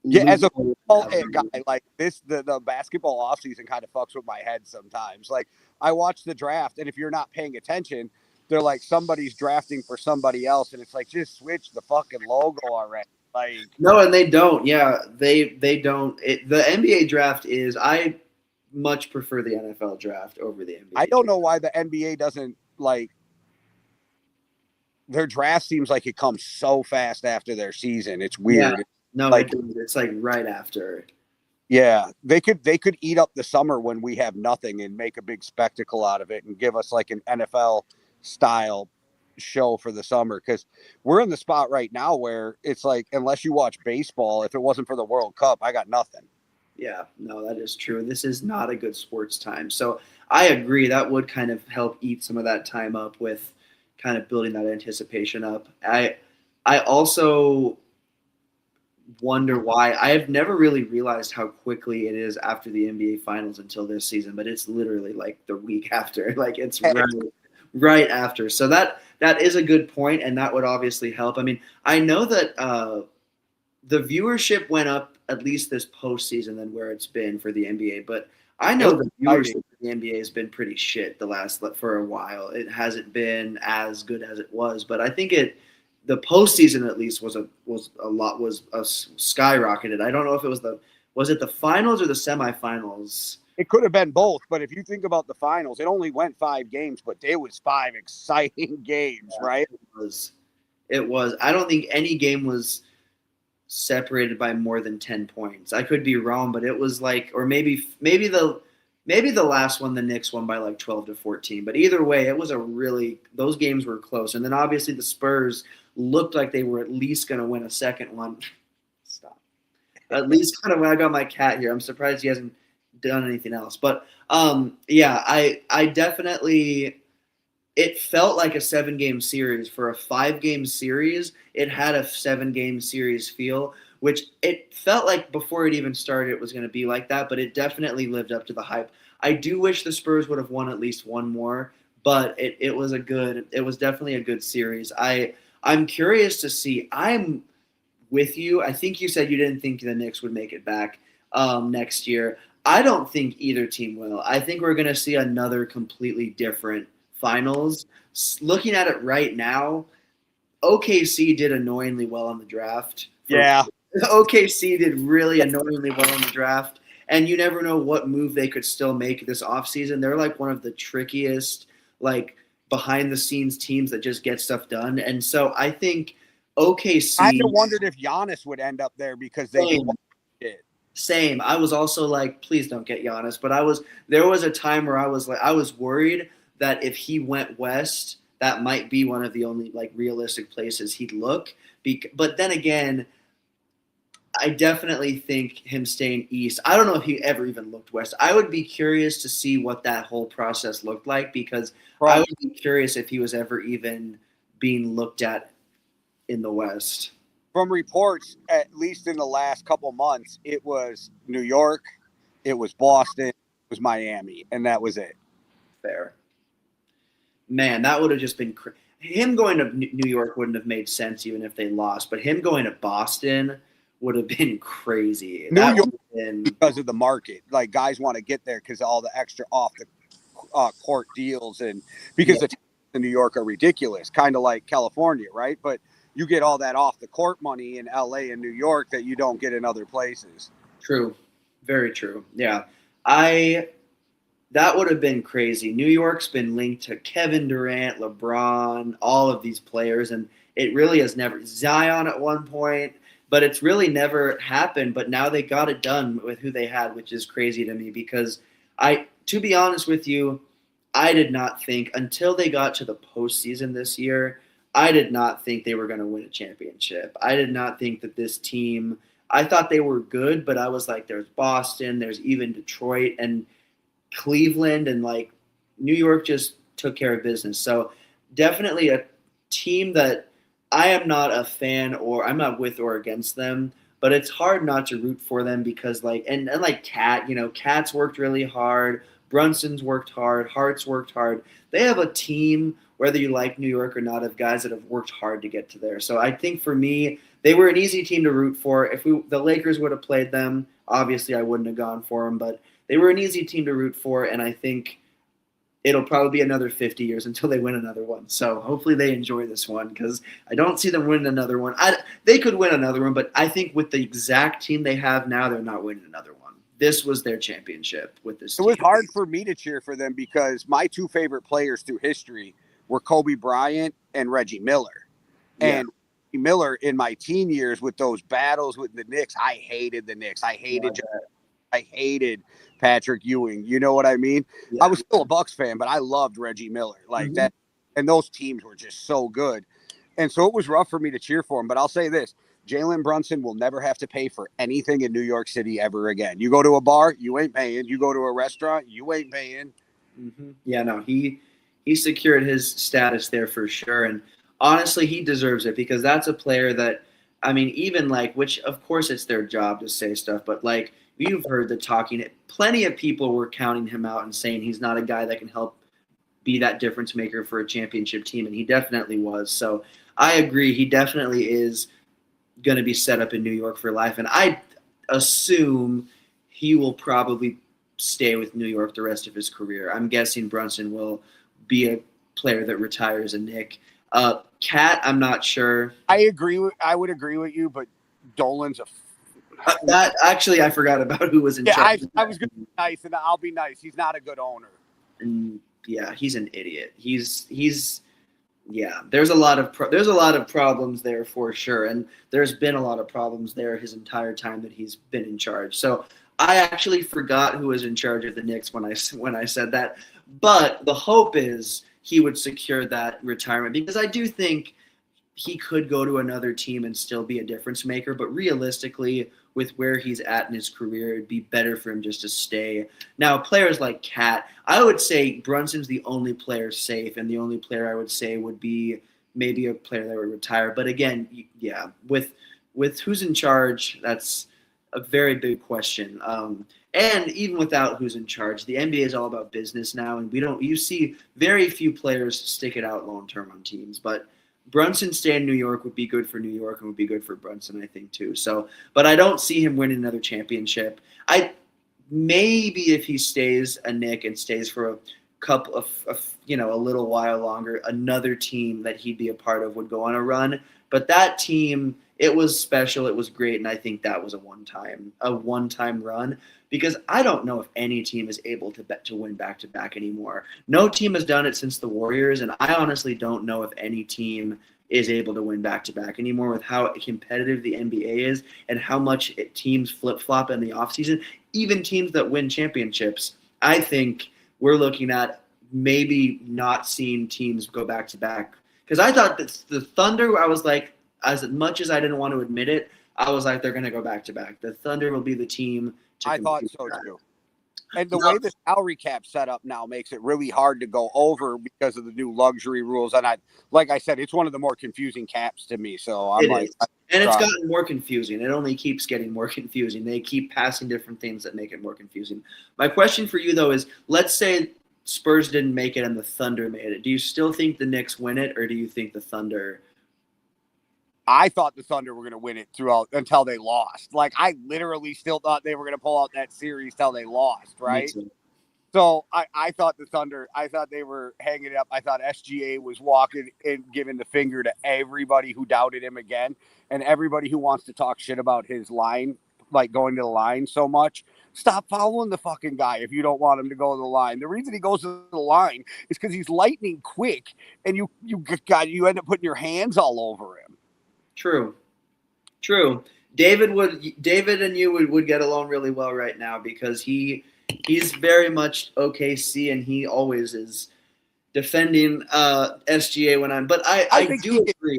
Yeah, as a football guy, like this, the basketball offseason kind of fucks with my head sometimes. Like I watch the draft, and if you're not paying attention, they're like somebody's drafting for somebody else, and it's like just switch the fucking logo already. Like no, and they don't. Yeah, they don't. The NBA draft is. I much prefer the NFL draft over the NBA. I don't know why the NBA doesn't like. Their draft seems like it comes so fast after their season. It's weird. Yeah. No, like it's like right after. Yeah, they could eat up the summer when we have nothing and make a big spectacle out of it and give us like an NFL style show for the summer, because we're in the spot right now where it's like, unless you watch baseball, if it wasn't for the World Cup, I got nothing. Yeah, no, that is true. This is not a good sports time. So I agree. That would kind of help eat some of that time up with kind of building that anticipation up. I also wonder why. I have never really realized how quickly it is after the NBA Finals until this season, but it's literally like the week after. Like it's right after. So that is a good point, and that would obviously help. I mean, I know that the viewership went up at least this postseason than where it's been for the NBA, but I know the viewership for the NBA has been pretty shit for a while. It hasn't been as good as it was, but I think the postseason at least was skyrocketed. I don't know if it was it the finals or the semifinals. It could have been both, but if you think about the finals, it only went 5 games, but it was 5 exciting games, right? It was. I don't think any game was separated by more than 10 points. I could be wrong, but it was like, or maybe the last one, the Knicks won by like 12-14. But either way, it was those games were close. And then obviously the Spurs looked like they were at least going to win a second one. Stop. At least kind of when I got my cat here. I'm surprised he hasn't done anything else. But I definitely, it felt like a 7-game series. For a 5-game series, it had a 7-game series feel, which it felt like before it even started it was going to be like that, but it definitely lived up to the hype. I do wish the Spurs would have won at least one more, but it was definitely a good series. I'm curious to see. I'm with you. I think you said you didn't think the Knicks would make it back. next year. I don't think either team will. I think we're going to see another completely different finals. Looking at it right now, OKC did annoyingly well in the draft. Yeah. OKC did really annoyingly well in the draft, and you never know what move they could still make this offseason. They're like one of the trickiest, like behind the scenes teams that just get stuff done. And so I think OKC. I kind of wondered if Giannis would end up there because they do it. Same. I was also like, please don't get Giannis. But there was a time where I was worried that if he went west, that might be one of the only like realistic places he'd look. But then again, I definitely think him staying east. I don't know if he ever even looked west. I would be curious to see what that whole process looked like because I would be curious if he was ever even being looked at in the west. From reports, at least in the last couple months, it was New York, it was Boston, it was Miami, and that was it. Fair. Man, that would have just been him going to New York wouldn't have made sense even if they lost, but him going to Boston would have been crazy. New York because of the market, like guys want to get there because of all the extra off the court deals, and because the taxes in New York are ridiculous, kind of like California, right? But you get all that off the court money in LA and New York that you don't get in other places. True. Very true. Yeah. That would have been crazy. New York's been linked to Kevin Durant, LeBron, all of these players, and it really has never Zion at one point, but it's really never happened. But now they got it done with who they had, which is crazy to me because to be honest with you, I did not think until they got to the postseason this year, I did not think they were going to win a championship. I did not think that this team, I thought they were good, but I was like, there's Boston, there's even Detroit and Cleveland, and like New York just took care of business. So definitely a team that I am not a fan or I'm not with or against them, but it's hard not to root for them because like, and like Cat's worked really hard. Brunson's worked hard. Hart's worked hard. They have a team, whether you like New York or not, of guys that have worked hard to get to there. So I think for me, they were an easy team to root for. If the Lakers would have played them, obviously I wouldn't have gone for them, but they were an easy team to root for, and I think it'll probably be another 50 years until they win another one. So hopefully they enjoy this one because I don't see them winning another one. They could win another one, but I think with the exact team they have now, they're not winning another one. This was their championship with this team. It was hard for me to cheer for them because my two favorite players through history were Kobe Bryant and Reggie Miller. Yeah. And Miller in my teen years with those battles with the Knicks, I hated the Knicks. I hated Patrick Ewing. You know what I mean? Yeah. I was still a Bucks fan, but I loved Reggie Miller like that. And those teams were just so good. And so it was rough for me to cheer for him. But I'll say this, Jalen Brunson will never have to pay for anything in New York City ever again. You go to a bar, you ain't paying. You go to a restaurant, you ain't paying. Yeah, no, he secured his status there for sure. And honestly, he deserves it because that's a player that, I mean, even like, which of course it's their job to say stuff, but like, you've heard the talking. Plenty of people were counting him out and saying he's not a guy that can help be that difference maker for a championship team, and he definitely was. So I agree. He definitely is going to be set up in New York for life, and I assume he will probably stay with New York the rest of his career. I'm guessing Brunson will be a player that retires a Knick. Cat, I'm not sure. I would agree with you, but Dolan's a that actually, I forgot about who was in charge. I was going to be nice, and I'll be nice. He's not a good owner. And yeah, he's an idiot. He's yeah. There's a lot of problems there for sure, and there's been a lot of problems there his entire time that he's been in charge. So I actually forgot who was in charge of the Knicks when I said that. But the hope is he would secure that retirement because I do think he could go to another team and still be a difference maker. But realistically, with where he's at in his career, it'd be better for him just to stay. Now, players like Cat, I would say Brunson's the only player safe, and the only player I would say would be maybe a player that would retire. But again, yeah, with who's in charge, that's a very big question. And even without who's in charge, the NBA is all about business now, and you see very few players stick it out long term on teams. But Brunson staying in New York would be good for New York and would be good for Brunson, I think, too. So, but I don't see him winning another championship. I maybe if he stays a Knick and stays for a couple of a little while longer, another team that he'd be a part of would go on a run. But that team, it was special, it was great, and I think that was a one-time run because I don't know if any team is able to win back-to-back anymore. No team has done it since the Warriors, and I honestly don't know if any team is able to win back-to-back anymore with how competitive the NBA is and how much teams flip-flop in the offseason. Even teams that win championships, I think we're looking at maybe not seeing teams go back-to-back. Because I thought that the Thunder, I was like, as much as I didn't want to admit it, I was like, they're going to go back-to-back. The Thunder will be the team to I thought so too. And the way the salary cap set up now makes it really hard to go over because of the new luxury rules. And like I said, it's one of the more confusing caps to me. So I'm like, and it's gotten more confusing. It only keeps getting more confusing. They keep passing different things that make it more confusing. My question for you though is, let's say Spurs didn't make it and the Thunder made it. Do you still think the Knicks win it, or do you think the Thunder? I thought the Thunder were going to win it throughout until they lost. Like, I literally still thought they were going to pull out that series till they lost, right? So I thought the Thunder, I thought they were hanging it up. I thought SGA was walking and giving the finger to everybody who doubted him again, and everybody who wants to talk shit about his line, like going to the line so much. Stop following the fucking guy if you don't want him to go to the line. The reason he goes to the line is because he's lightning quick, and you end up putting your hands all over him. True. David and you would get along really well right now because he's very much OKC and he always is defending SGA when I'm. But I do agree.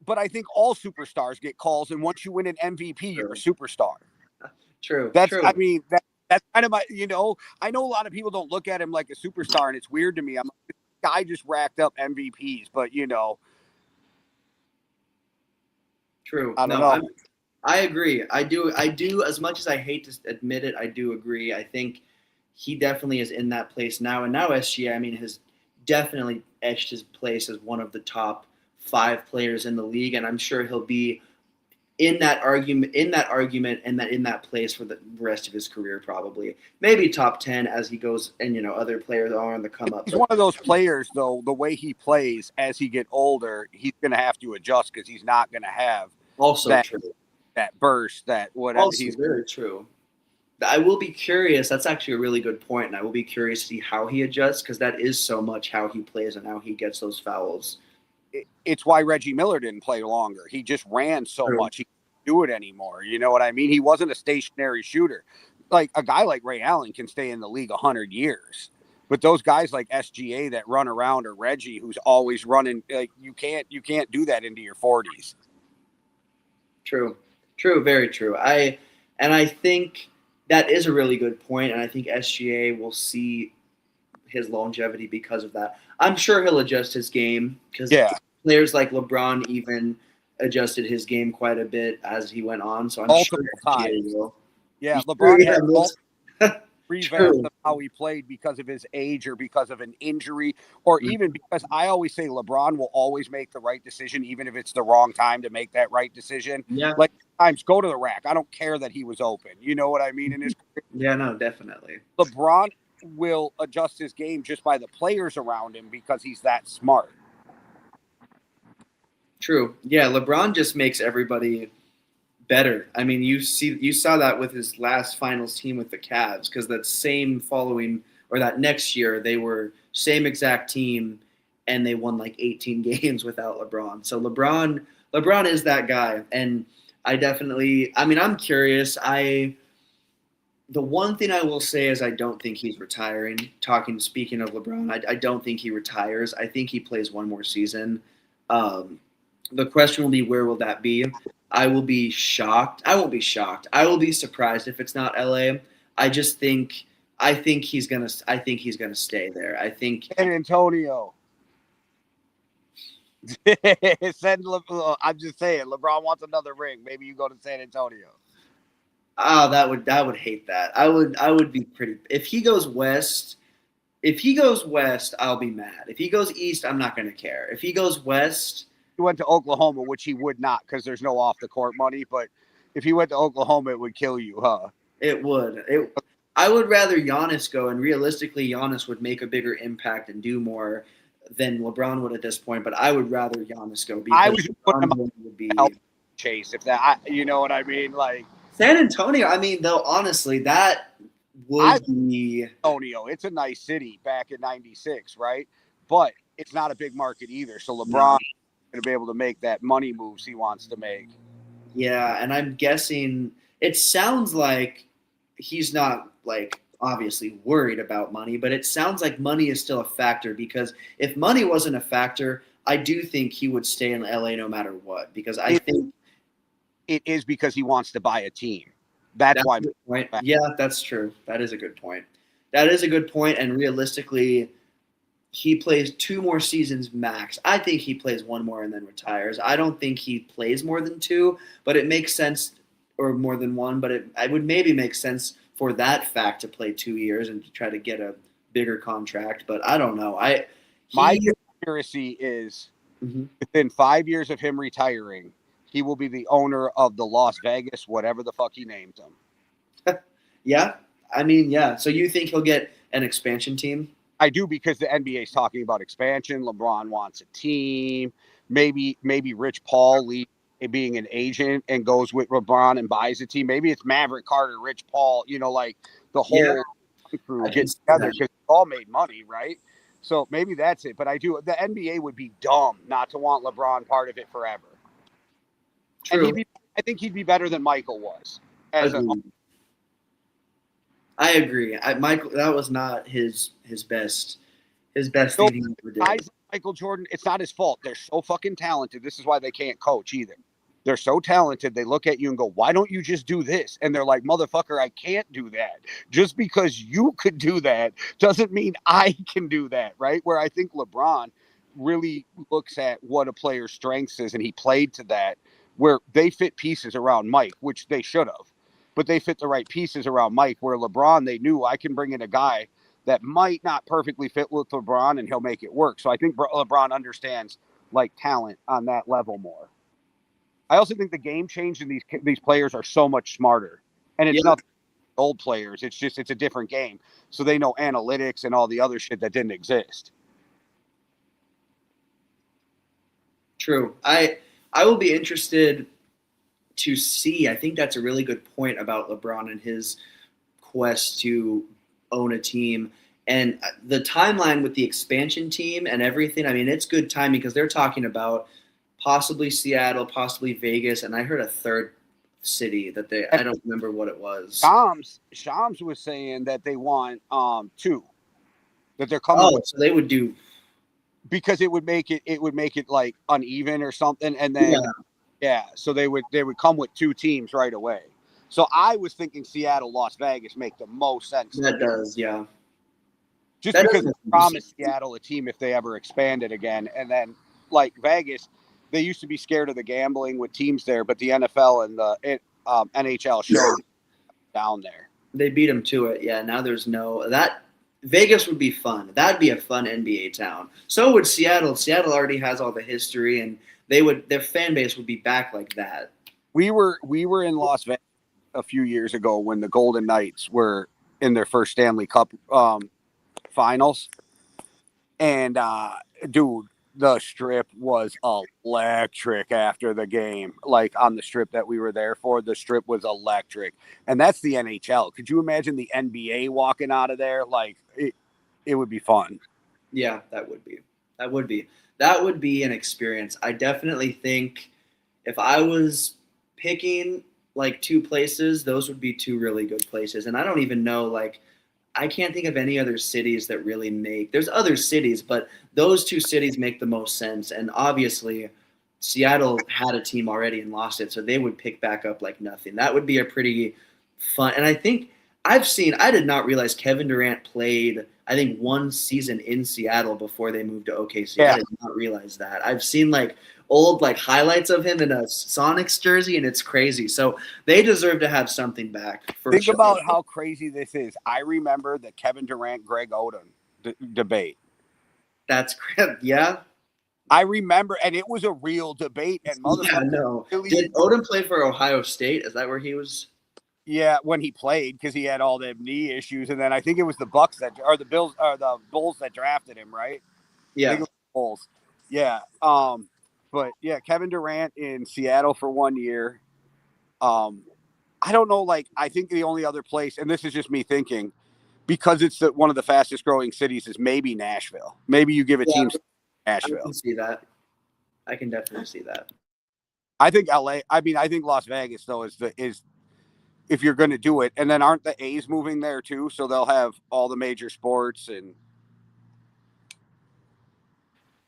But I think all superstars get calls, and once you win an MVP, you're a superstar. True. I mean, that's kind of my. I know a lot of people don't look at him like a superstar, and it's weird to me. I'm like, this guy just racked up MVPs, but True. I don't know. I agree. I do. As much as I hate to admit it, I do agree. I think he definitely is in that place now. And now SGA, I mean, has definitely etched his place as one of the top 5 players in the league, and I'm sure he'll be in that argument, and in that place for the rest of his career, probably. Maybe top 10 as he goes, and other players are on the come up. He's one of those players, though. The way he plays as he get older, he's going to have to adjust because he's not going to have that burst, that whatever. Also very true. I will be curious. That's actually a really good point, and I will be curious to see how he adjusts because that is so much how he plays and how he gets those fouls. It's why Reggie Miller didn't play longer. He just ran so much. He couldn't do it anymore. You know what I mean? He wasn't a stationary shooter. Like a guy like Ray Allen can stay in the league 100 years. But those guys like SGA that run around, or Reggie who's always running, like you can't do that into your 40s. True, very true. I think that is a really good point, and I think SGA will see his longevity because of that. I'm sure he'll adjust his game because players like LeBron even adjusted his game quite a bit as he went on. So I'm multiple sure times. Yeah, LeBron had revamp of how he played because of his age or because of an injury, or even because I always say LeBron will always make the right decision, even if it's the wrong time to make that right decision. Yeah. Like times go to the rack. I don't care that he was open. You know what I mean? In his career. Yeah, no, definitely. LeBron will adjust his game just by the players around him because he's that smart. True. Yeah, LeBron just makes everybody better. I mean, you saw that with his last finals team with the Cavs, because that next year they were same exact team and they won like 18 games without LeBron. So LeBron is that guy, and I'm curious. The one thing I will say is I don't think he's retiring. Speaking of LeBron, I don't think he retires. I think he plays one more season. The question will be, where will that be? I will be shocked. I won't be shocked. I will be surprised if it's not LA. I think he's gonna stay there. I think San Antonio. I'm just saying, LeBron wants another ring. Maybe you go to San Antonio. Oh, I would hate that. I would be pretty. If he goes west, if he goes west, I'll be mad. If he goes east, I'm not going to care. If he goes west, He went to Oklahoma, which he would not because there's no off the court money. But if he went to Oklahoma, it would kill you, huh? it would. I would rather Giannis go, and realistically, Giannis would make a bigger impact and do more than LeBron would at this point. But I would rather Giannis go I because was just putting him LeBron would be help chase if that, you know what I mean? Like San Antonio. I mean, though, honestly, that would be Antonio. It's a nice city back in '96, right? But it's not a big market either. So LeBron no. going to be able to make that money moves he wants to make. Yeah, and I'm guessing it sounds like he's not like obviously worried about money, but it sounds like money is still a factor because if money wasn't a factor, I do think he would stay in LA no matter what because I think it is because he wants to buy a team. That's why. a good point. Yeah, that's true. That is a good point. That is a good point, and realistically, he plays 2 more seasons max. I think he plays 1 more and then retires. I don't think he plays more than 2, but it makes sense, or more than 1, but it would maybe make sense for that fact to play 2 years and to try to get a bigger contract. But I don't know. My conspiracy is within 5 years of him retiring, he will be the owner of the Las Vegas, whatever the fuck he names them. Yeah, I mean, yeah. So you think he'll get an expansion team? I do because the NBA is talking about expansion. LeBron wants a team. Maybe Rich Paul being an agent and goes with LeBron and buys a team. Maybe it's Maverick Carter, Rich Paul. You know, like the whole crew gets together because they all made money, right? So maybe that's it. But I do. The NBA would be dumb not to want LeBron part of it forever. True. And I think he'd be better than Michael was. I agree. Michael, that was not his best thing he ever did. Guys like Michael Jordan, it's not his fault. They're so fucking talented. This is why they can't coach either. They're so talented. They look at you and go, "Why don't you just do this?" And they're like, "Motherfucker, I can't do that. Just because you could do that doesn't mean I can do that," right? Where I think LeBron really looks at what a player's strengths is, and he played to that. Where they fit pieces around Mike, which they should have, but they fit the right pieces around Mike. Where LeBron, they knew I can bring in a guy that might not perfectly fit with LeBron, and he'll make it work. So I think LeBron understands like talent on that level more. I also think the game changed, and these players are so much smarter, and it's not old players. It's a different game, so they know analytics and all the other shit that didn't exist. True. I will be interested to see. I think that's a really good point about LeBron and his quest to own a team and the timeline with the expansion team and everything. I mean, it's good timing because they're talking about possibly Seattle, possibly Vegas, and I heard a third city that I don't remember what it was. Shams was saying that they want 2, that they're coming. Oh, so they would do because it would make it like uneven or something, and then so they would come with 2 teams right away. So I was thinking Seattle, Las Vegas make the most sense. That does, yeah. Just that because they promised Seattle a team if they ever expanded again, and then like Vegas, they used to be scared of the gambling with teams there, but the NFL and the NHL showed down there. They beat them to it, yeah. Now there's no that. Vegas would be fun. That'd be a fun NBA town. So would Seattle. Seattle already has all the history, and their fan base would be back like that. We were in Las Vegas a few years ago when the Golden Knights were in their first Stanley Cup finals, and dude, the strip was electric after the game. Like on the strip that we were there for, the strip was electric. And that's the NHL. Could you imagine the NBA walking out of there? Like it would be fun. Yeah, that would be an experience. I definitely think if I was picking like 2 places, those would be 2 really good places. And I don't even know, like, I can't think of any other cities that really there's other cities, but those 2 cities make the most sense. And obviously Seattle had a team already and lost it, so they would pick back up like nothing. That would be a pretty fun. And I think I did not realize Kevin Durant played, I think, 1 season in Seattle before they moved to OKC. Yeah. I did not realize that. I've seen like old like highlights of him in a Sonics jersey, and it's crazy. So they deserve to have something back. Think about how crazy this is. I remember the Kevin Durant, Greg Oden debate. That's yeah. I remember, and it was a real debate, and motherfucker. Yeah, no. Really, Did Odom play for Ohio State? Is that where he was? yeah, when he played, because he had all the knee issues, and then I think it was the Bucks that, or the Bills, or the Bulls that drafted him, right? I think Yeah. it was the Bulls. Yeah. But yeah, Kevin Durant in Seattle for 1 year. I don't know. Like, I think the only other place, and this is just me thinking, because it's one of the fastest growing cities, is maybe Nashville. Maybe you give a Yeah, team I Nashville. can see that. I can definitely see that. I think LA. I mean, I think Las Vegas though is if you're going to do it, and then aren't the A's moving there too? So they'll have all the major sports and.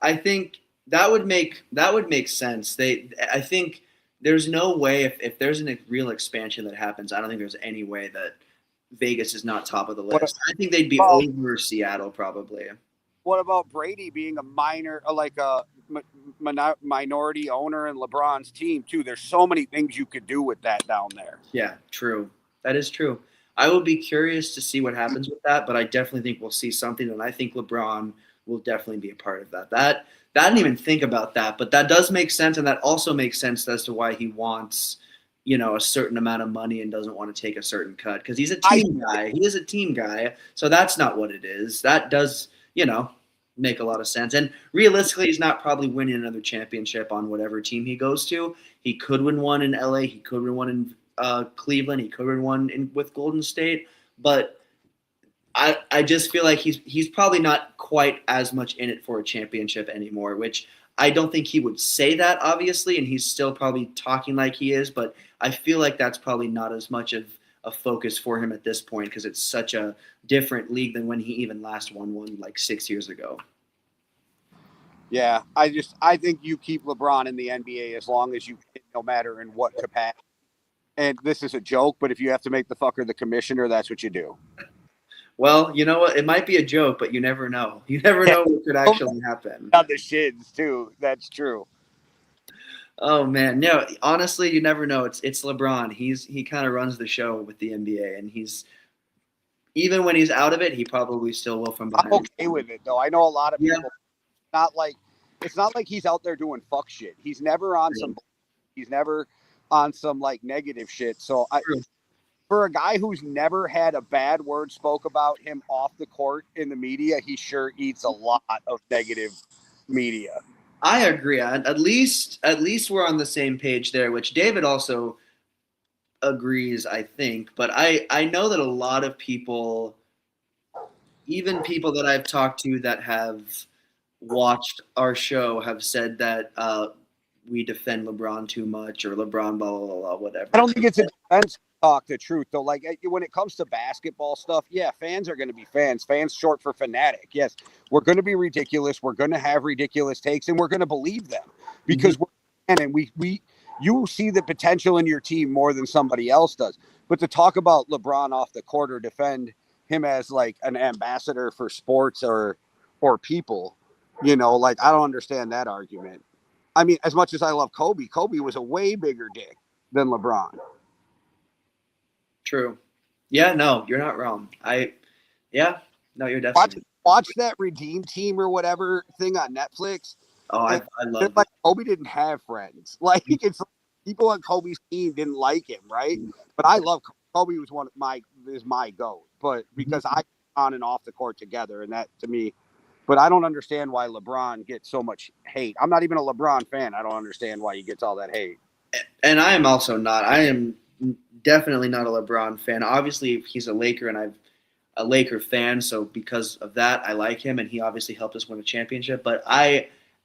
I think that would make sense. I think there's no way if there's a real expansion that happens, I don't think there's any way that Vegas is not top of the list. I think they'd be Well, over Seattle probably. what about Brady being a minor, like a minority owner in LeBron's team too? There's so many things you could do with that down there. Yeah, true. That is true. I will be curious to see what happens with that, but I definitely think we'll see something, and I think LeBron will definitely be a part of that. I didn't even think about that, but that does make sense, and that also makes sense as to why he wants, a certain amount of money and doesn't want to take a certain cut because he's a team guy. He is a team guy, so that's not what it is. That does, make a lot of sense. And realistically, he's not probably winning another championship on whatever team he goes to. He could win one in LA. He could win one in Cleveland. He could win one with Golden State, but I just feel like he's probably not quite as much in it for a championship anymore, which I don't think he would say that, obviously, and he's still probably talking like he is, but I feel like that's probably not as much of a focus for him at this point because it's such a different league than when he even last won one like 6 years ago. Yeah, I think you keep LeBron in the NBA as long as you can, no matter in what capacity. And this is a joke, but if you have to make the fucker the commissioner, that's what you do. Well, you know what? It might be a joke, but you never know. You never know what could actually happen. On the shins too. That's true. Oh man, no. Honestly, you never know. It's LeBron. He kind of runs the show with the NBA, and he's even when he's out of it, he probably still will from behind. I'm okay with it though. I know a lot of Yeah. people. Not like it's not like he's out there doing fuck shit. He's never on some. He's never on some like negative shit. So for a guy who's never had a bad word spoke about him off the court in the media, he sure eats a lot of negative media. I agree. At least we're on the same page there, which David also agrees, I think. But I know that a lot of people, even people that I've talked to that have watched our show, have said that we defend LeBron too much or LeBron blah blah blah whatever. I don't think it's a defense. Talk the truth though. Like when it comes to basketball stuff, yeah, fans are going to be fans. Fans short for fanatic. Yes, we're going to be ridiculous. We're going to have ridiculous takes, and we're going to believe them because we're and you see the potential in your team more than somebody else does. But to talk about LeBron off the court or defend him as like an ambassador for sports or people, like I don't understand that argument. I mean, as much as I love Kobe, Kobe was a way bigger dick than LeBron. True. Yeah, no, you're not wrong. No, you're definitely watch that Redeem Team or whatever thing on Netflix. Oh, I love like Kobe didn't have friends. Like it's people on Kobe's team didn't like him, right? But I love Kobe was my GOAT. But because I on and off the court together, and that to me. But I don't understand why LeBron gets so much hate. I'm not even a LeBron fan. I don't understand why he gets all that hate. And I am also not. I am definitely not a LeBron fan. Obviously, he's a Laker, and I'm a Laker fan, so because of that, I like him, and he obviously helped us win a championship. But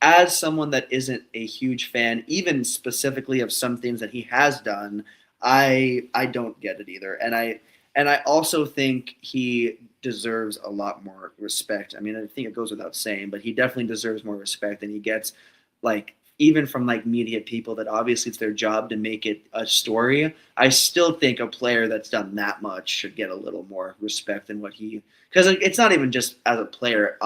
as someone that isn't a huge fan, even specifically of some things that he has done, I don't get it either. And I also think he deserves a lot more respect. I mean, I think it goes without saying, but he definitely deserves more respect than he gets, like, even from like media people that obviously it's their job to make it a story. I still think a player that's done that much should get a little more respect than what because it's not even just as a player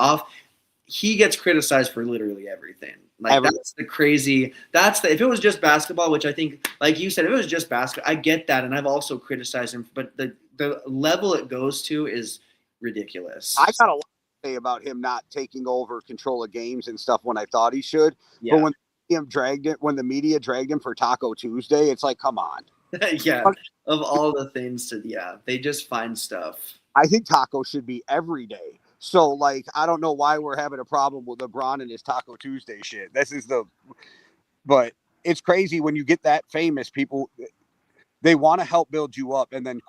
he gets criticized for literally everything. Like that's the crazy, if it was just basketball, which I think, like you said, if it was just basketball, I get that. And I've also criticized him, but the level it goes to is ridiculous. I got a lot say about him not taking over control of games and stuff when I thought he should. But Yeah. when the media dragged him for Taco Tuesday, it's like, come on. Yeah. Of all the things they just find stuff. I think taco should be every day. So like, I don't know why we're having a problem with LeBron and his Taco Tuesday shit. But it's crazy when you get that famous. People, they want to help build you up, and then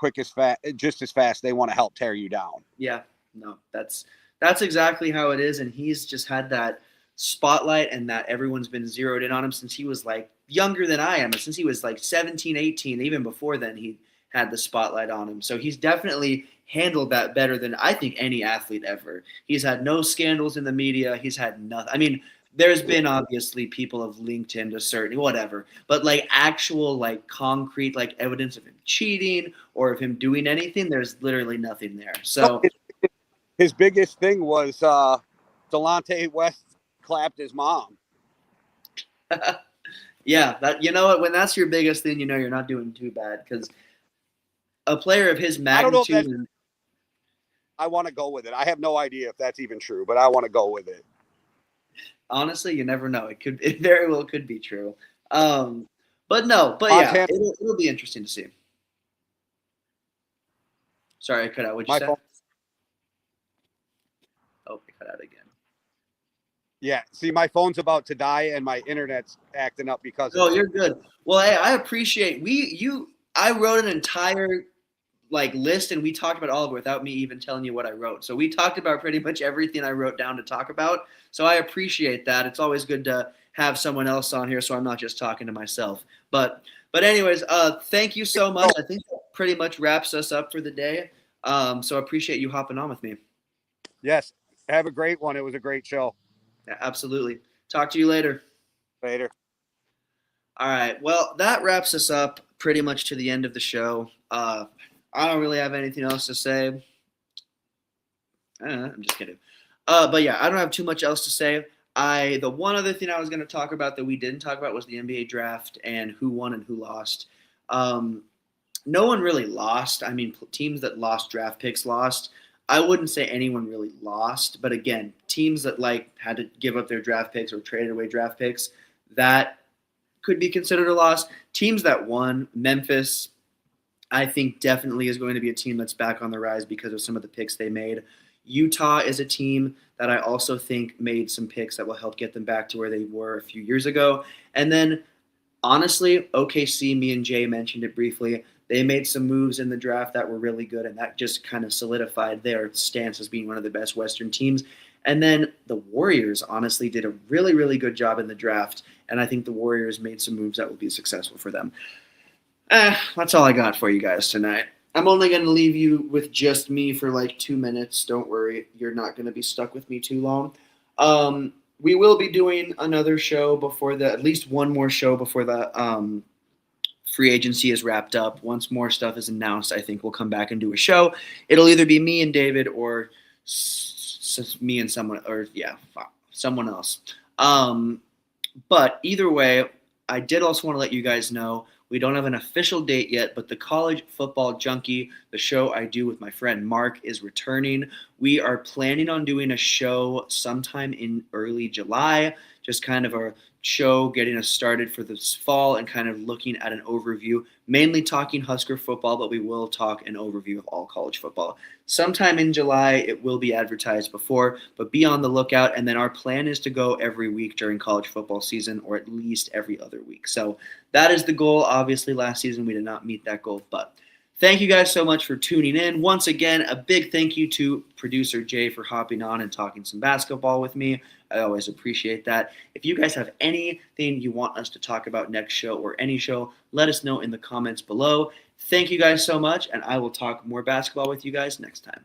just as fast, they want to help tear you down. Yeah, no, that's exactly how it is, and he's just had that spotlight, and that everyone's been zeroed in on him since he was like younger than I am, and since he was like 17, 18, even before then he had the spotlight on him. So he's definitely handled that better than I think any athlete ever. He's had no scandals in the media. He's had nothing. I mean, there's been obviously people have linked him to certain whatever, but like actual like concrete like evidence of him cheating or of him doing anything, there's literally nothing there. So his biggest thing was Delonte West clapped his mom. yeah, that you know what, when that's your biggest thing, you know you're not doing too bad, because a player of his magnitude. I want to go with it. I have no idea if that's even true, but I want to go with it. Honestly, you never know. It very well could be true. But yeah, it'll be interesting to see. Sorry, I cut out. What'd you say? Oh, I cut out again. Yeah, see, my phone's about to die and my internet's acting up because. Oh, you're good. Well, hey, I appreciate I wrote an entire like list, and we talked about all of it without me even telling you what I wrote. So we talked about pretty much everything I wrote down to talk about. So I appreciate that. It's always good to have someone else on here, so I'm not just talking to myself. But anyways, thank you so much. I think that pretty much wraps us up for the day. So I appreciate you hopping on with me. Yes. Have a great one. It was a great show. Yeah, absolutely. Talk to you later. Later. All right. Well, that wraps us up pretty much to the end of the show. I don't really have anything else to say. I'm just kidding. But yeah, I don't have too much else to say. The one other thing I was going to talk about that we didn't talk about was the NBA draft and who won and who lost. No one really lost. I mean, teams that lost draft picks lost. I wouldn't say anyone really lost, but again, teams that like had to give up their draft picks or traded away draft picks, that could be considered a loss. Teams that won, Memphis, I think definitely is going to be a team that's back on the rise because of some of the picks they made. Utah is a team that I also think made some picks that will help get them back to where they were a few years ago. And then, honestly, OKC, me and Jay mentioned it briefly, they made some moves in the draft that were really good, and that just kind of solidified their stance as being one of the best Western teams. And then the Warriors, honestly, did a really, really good job in the draft, and I think the Warriors made some moves that will be successful for them. That's all I got for you guys tonight. I'm only going to leave you with just me for like 2 minutes. Don't worry. You're not going to be stuck with me too long. We will be doing another show at least one more show before the free agency is wrapped up. Once more stuff is announced, I think we'll come back and do a show. It'll either be me and David or me and someone else. But either way, I did also want to let you guys know we don't have an official date yet, but the College Football Junkie, the show I do with my friend Mark, is returning. We are planning on doing a show sometime in early July, just kind of a show getting us started for this fall and kind of looking at an overview, mainly talking Husker football, but we will talk an overview of all college football. Sometime in July, it will be advertised before, but be on the lookout. And then our plan is to go every week during college football season, or at least every other week. So that is the goal. Obviously, last season we did not meet that goal, but thank you guys so much for tuning in. Once again, a big thank you to producer Jay for hopping on and talking some basketball with me. I always appreciate that. If you guys have anything you want us to talk about next show or any show, let us know in the comments below. Thank you guys so much, and I will talk more basketball with you guys next time.